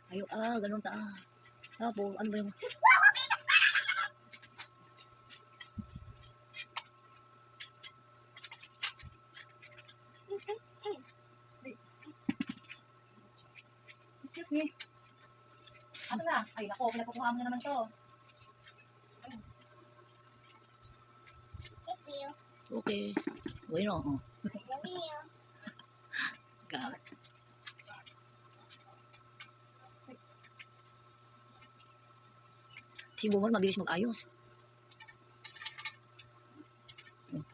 Ayo, ganun ta. Tapos, ano ba yung... Excuse me. Asa na? Ay, nako, pinagkukuha mo na naman to. Okay. Bueno, God. Si Bumon mabilis mag-ayos.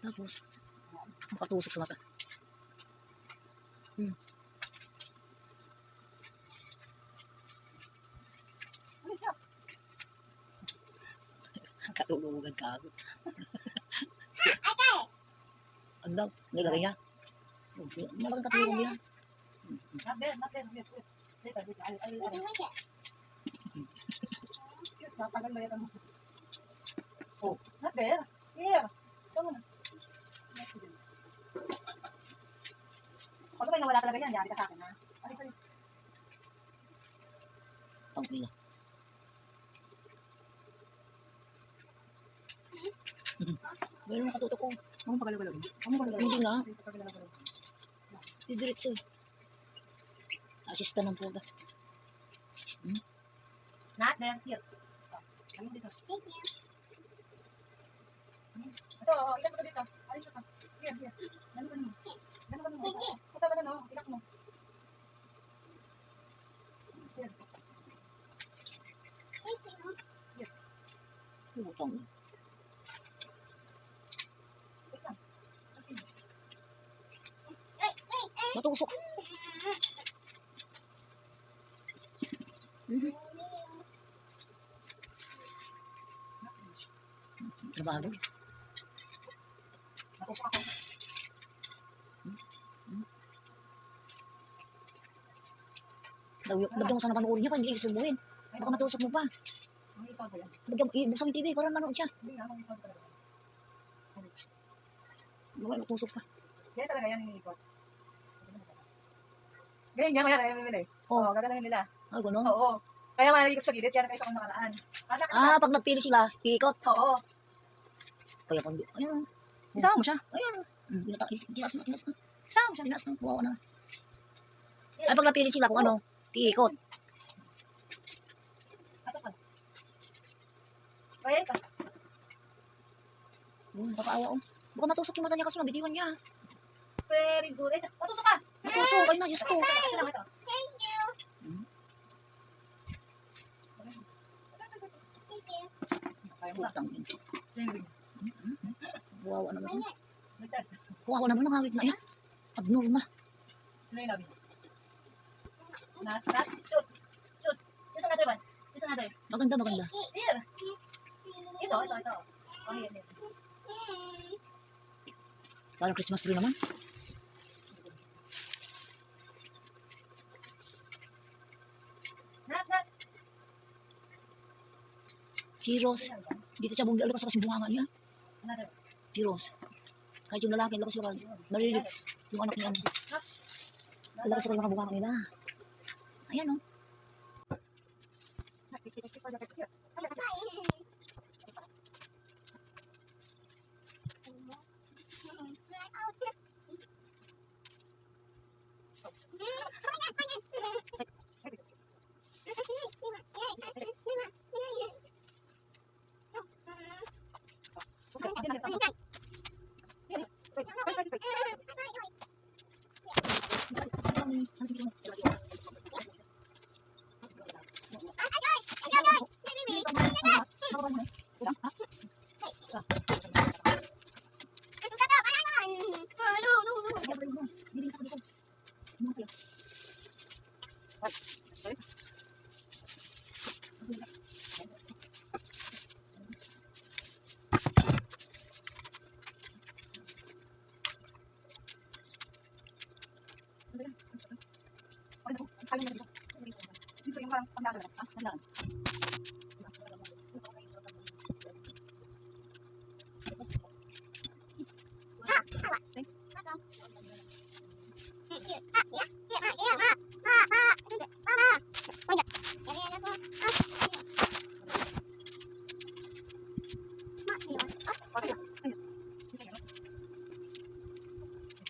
Tapos, makatusok sa mata. Katulugan ka ako. Ano daw? Nilagay niya? Malaking katulong niya. Not there. Wait. Wait. I'll Serious na, tagal na yan. Oh, not there. Here. Come on. Pag may nawala talaga yan, yari ka sa akin, ha? Alis. Okay na. Meron nakatutok ko. Huwag mo pagalagalagin. Hindi na. Didiretso eh. Assistant ng puta. Not there. Here. Ayun dito. Ito, ikat mo dito. Alis mo ito. Here. Ganun mo. Ito, ganun, ikat mo. Here. Putang. Matusok. Trabaho. Natusok ako. Lagyan mo sa napanood niya pa, hindi isubuhin. Baka matusok mo pa. Ang isaw ko yan. Buksan yung TV para manood siya. Hindi na, ang isaw ko talaga. Baka matusok pa. Ganyan talaga yan, iniikot. Ganyan yan, kaya may mili. Oo, gagalahin nila. Ah, gano'n? Oo. Kaya malikot sa gilid, kaya nakaisa kong nakaraan. Pag nagpili sila, ikot. Oo. Kaya pang, ayun. Isama mo siya. Ayun. Ginas na. Isama mo siya. Ginas na. Wawa na. Ay, pag napili sila kung ano, tiikot. Ato pa. Kaya ito. Nakakaawa oh. Baka matusok yung mata niya kasi mabitiwan niya. Very good. Ito, matusok ka. Matusok, ay na, Diyos ko. Ito lang, ito. Thank you. Putang yun. Wawa naman. Nagtad. Wawa naman ang hawit na yan. Abnormal. Ano yung namin? Choose. Choose another one. Choose another. Maganda. Here. Ito. Oh, here. Parang Christmas tree naman. Not. Si Rose. Dito siya bumili. Lakas yung bunga niya. Another. Si Rose. Kahit yung lalaki, lakas. Narinig yung anak niya. Lakas yung mga bunga nila. Ayan o. Dito yung parang pangdadala. Pangdadala.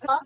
Ha?